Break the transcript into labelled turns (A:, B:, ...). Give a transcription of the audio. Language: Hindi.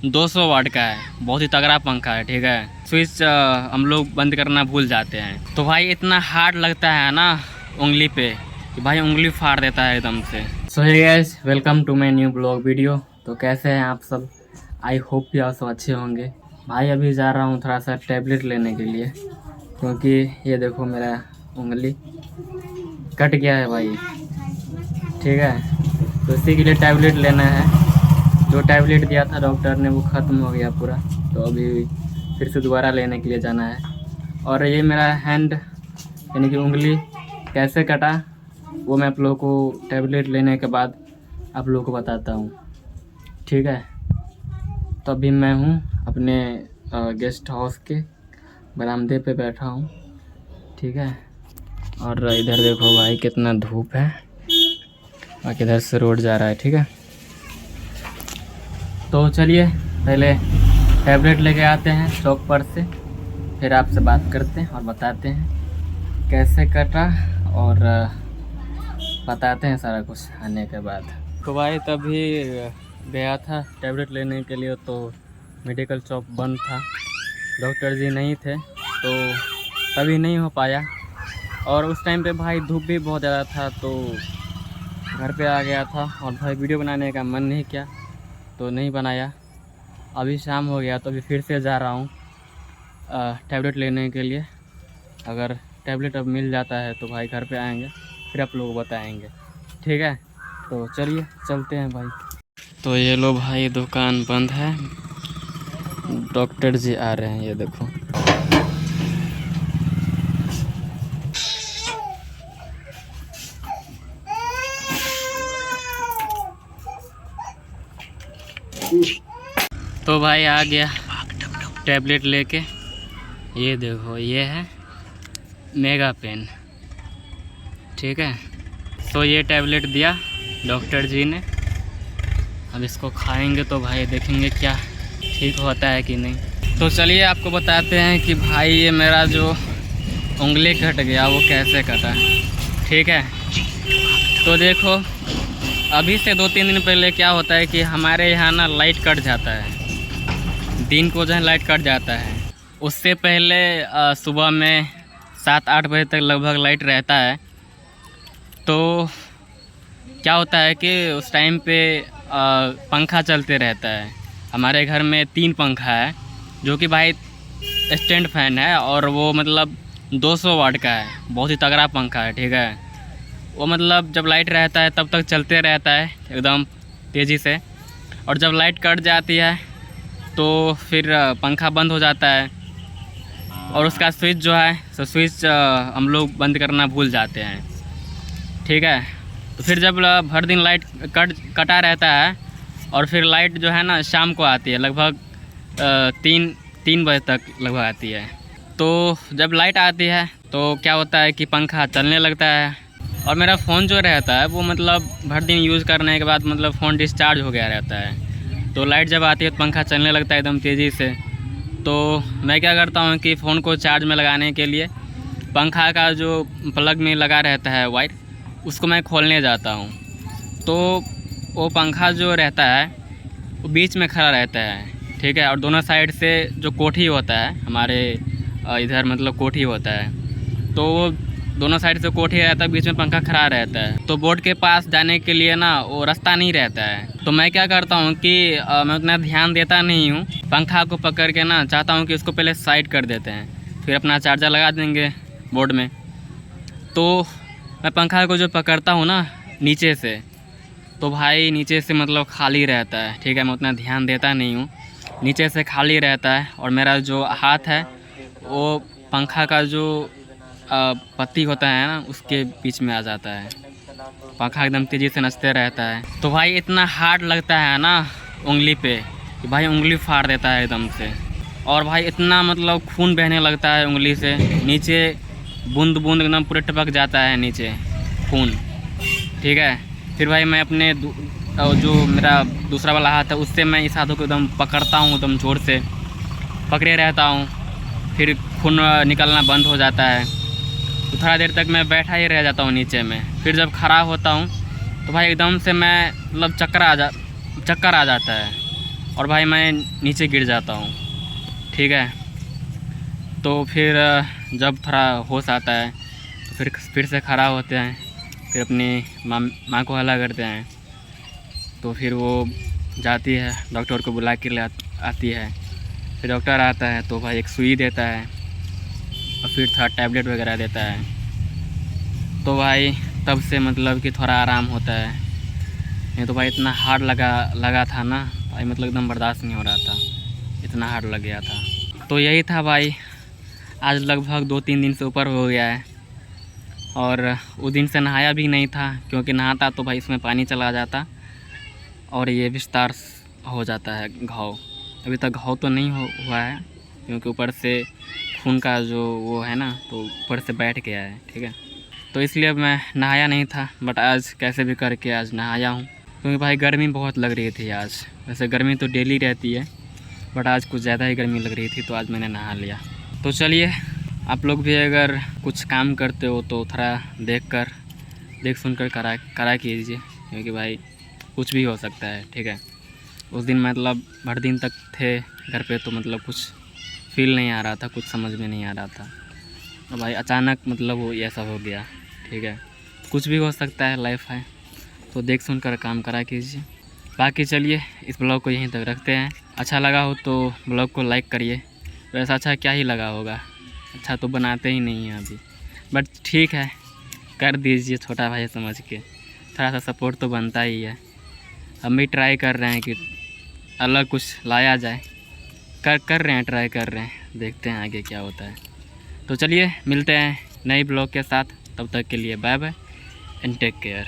A: 200 वाट का है, बहुत ही तगड़ा पंखा है। ठीक है, स्विच हम लोग बंद करना भूल जाते हैं तो भाई इतना हार्ड लगता है ना उंगली पे कि भाई उंगली फाड़ देता है एकदम से। So hey guys, welcome to my new vlog video. तो कैसे हैं आप सब? आई होप कि आप सब अच्छे होंगे। भाई अभी जा रहा हूँ थोड़ा सा टैबलेट लेने के लिए, क्योंकि ये देखो मेरा उंगली कट गया है भाई। ठीक है, तो इसी के लिए टैबलेट लेना है। जो टैबलेट दिया था डॉक्टर ने वो ख़त्म हो गया पूरा, तो अभी फिर से दोबारा लेने के लिए जाना है। और ये मेरा हैंड यानी कि उंगली कैसे कटा वो मैं आप लोगों को टैबलेट लेने के बाद आप लोगों को बताता हूँ। ठीक है, तो अभी मैं हूँ अपने गेस्ट हाउस के बरामदे पे बैठा हूँ। ठीक है, और इधर देखो भाई कितना धूप है, और इधर से रोड जा रहा है। ठीक है, तो चलिए पहले टैबलेट लेके आते हैं चौक पर से, फिर आपसे बात करते हैं और बताते हैं कैसे कटा, और बताते हैं सारा कुछ आने के बाद। तो भाई तभी गया था टैबलेट लेने के लिए, तो मेडिकल शॉप बंद था, डॉक्टर जी नहीं थे, तो तभी नहीं हो पाया। और उस टाइम पे भाई धूप भी बहुत ज़्यादा था, तो घर पे आ गया था और भाई वीडियो बनाने का मन नहीं किया तो नहीं बनाया। अभी शाम हो गया तो अभी फिर से जा रहा हूँ टैबलेट लेने के लिए। अगर टैबलेट अब मिल जाता है तो भाई घर पे आएंगे, फिर आप लोग बताएंगे। ठीक है, तो चलिए चलते हैं भाई। तो ये लो भाई, दुकान बंद है, डॉक्टर जी आ रहे हैं, ये देखो। तो भाई आ गया टैबलेट लेके, ये देखो ये है मेगा पेन। ठीक है, तो ये टैबलेट दिया डॉक्टर जी ने, अब इसको खाएंगे तो भाई देखेंगे क्या ठीक होता है कि नहीं। तो चलिए आपको बताते हैं कि भाई ये मेरा जो उंगली कट गया वो कैसे कटा। ठीक है, तो देखो अभी से 2-3 दिन पहले क्या होता है कि हमारे यहाँ ना लाइट कट जाता है, दिन को जो है लाइट कट जाता है। उससे पहले सुबह में 7-8 बजे तक लगभग लाइट रहता है। तो क्या होता है कि उस टाइम पे पंखा चलते रहता है। हमारे घर में 3 पंखा है, जो कि भाई स्टैंड फैन है, और वो मतलब 200 वाट का है, बहुत ही तगड़ा पंखा है। ठीक है, वो मतलब जब लाइट रहता है तब तक चलते रहता है एकदम तेज़ी से, और जब लाइट कट जाती है तो फिर पंखा बंद हो जाता है, और उसका स्विच जो है तो स्विच हम लोग बंद करना भूल जाते हैं। ठीक है, तो फिर जब भर दिन लाइट कटा रहता है, और फिर लाइट जो है ना शाम को आती है, लगभग 3 बजे तक लगभग आती है। तो जब लाइट आती है तो क्या होता है कि पंखा चलने लगता है, और मेरा फ़ोन जो रहता है वो मतलब भर दिन यूज़ करने के बाद मतलब फ़ोन डिस्चार्ज हो गया रहता है। तो लाइट जब आती है तो पंखा चलने लगता है एकदम तेज़ी से। तो मैं क्या करता हूँ कि फ़ोन को चार्ज में लगाने के लिए पंखा का जो प्लग में लगा रहता है वायर, उसको मैं खोलने जाता हूँ। तो वो पंखा जो रहता है वो बीच में खड़ा रहता है। ठीक है, और दोनों साइड से जो कोठी होता है हमारे इधर मतलब कोठी होता है, तो वो दोनों साइड से कोठी रहता है, बीच में पंखा खड़ा रहता है। तो बोर्ड के पास जाने के लिए ना वो रास्ता नहीं रहता है। तो मैं क्या करता हूँ कि मैं उतना ध्यान देता नहीं हूँ, पंखा को पकड़ के ना चाहता हूँ कि उसको पहले साइड कर देते हैं, फिर अपना चार्जर लगा देंगे बोर्ड में। तो मैं पंखा को जो पकड़ता हूँ ना नीचे से, तो भाई नीचे से मतलब खाली रहता है। ठीक है, मैं उतना ध्यान देता नहीं हूँ, नीचे से खाली रहता है, और मेरा जो हाथ है वो पंखा का जो पत्ती होता है ना उसके बीच में आ जाता है, पंखा एकदम तेज़ी से नचते रहता है। तो भाई इतना हार्ड लगता है ना उंगली पे कि भाई उंगली फाड़ देता है एकदम से, और भाई इतना मतलब खून बहने लगता है उंगली से, नीचे बूंद बूंद एकदम पूरे टपक जाता है नीचे खून। ठीक है, फिर भाई मैं अपने जो मेरा दूसरा वाला हाथ है उससे मैं इस हाथों को एकदम पकड़ता हूँ, एकदम ज़ोर से पकड़े रहता हूँ, फिर खून निकलना बंद हो जाता है। तो थोड़ा देर तक मैं बैठा ही रह जाता हूँ नीचे में। फिर जब खड़ा होता हूँ तो भाई एकदम से मैं मतलब चक्कर आ जाता है। और भाई मैं नीचे गिर जाता हूँ, ठीक है। तो फिर जब थोड़ा होश आता है तो फिर से खड़ा होते हैं, फिर अपनी माँ को हल्ला करते हैं। तो फिर वो जाती है, डॉक्टर को बुला के आती है। फिर डॉक्टर आता है तो भाई एक सुई देता है और फिर थोड़ा टैबलेट वगैरह देता है। तो भाई तब से मतलब कि थोड़ा आराम होता है। नहीं तो भाई इतना हार्ड लगा था ना भाई, मतलब एकदम बर्दाश्त नहीं हो रहा था, इतना हार्ड लग गया था। तो यही था भाई, आज लगभग 2-3 दिन से ऊपर हो गया है। और उस दिन से नहाया भी नहीं था, क्योंकि नहाता तो भाई इसमें पानी चला जाता और ये विस्तार हो जाता है घाव। अभी तक घाव तो नहीं हुआ है, क्योंकि ऊपर से खून का जो वो है ना, तो ऊपर से बैठ गया है, ठीक है। तो इसलिए मैं नहाया नहीं था, बट आज कैसे भी करके आज नहाया हूँ, क्योंकि भाई गर्मी बहुत लग रही थी आज। वैसे गर्मी तो डेली रहती है, बट आज कुछ ज़्यादा ही गर्मी लग रही थी, तो आज मैंने नहा लिया। तो चलिए, आप लोग भी अगर कुछ काम करते हो तो थोड़ा देख सुन कर करा कीजिए, क्योंकि भाई कुछ भी हो सकता है, ठीक है। उस दिन मतलब भर दिन तक थे घर पे, तो मतलब कुछ फील नहीं आ रहा था, कुछ समझ में नहीं आ रहा था। तो भाई अचानक मतलब वो ऐसा हो गया, ठीक है। कुछ भी हो सकता है, लाइफ है, तो देख सुन कर काम करा कीजिए। बाकी चलिए, इस ब्लॉग को यहीं तक रखते हैं। अच्छा लगा हो तो ब्लॉग को लाइक करिए। वैसा अच्छा क्या ही लगा होगा, अच्छा तो बनाते ही नहीं हैं अभी, बट ठीक है, कर दीजिए छोटा भाई समझ के, थोड़ा सा सपोर्ट तो बनता ही है। हम भी ट्राई कर रहे हैं कि अलग कुछ लाया जाए, कर रहे हैं, ट्राई कर रहे हैं, देखते हैं आगे क्या होता है। तो चलिए मिलते हैं नई ब्लॉग के साथ, तब तक के लिए bye bye and take care.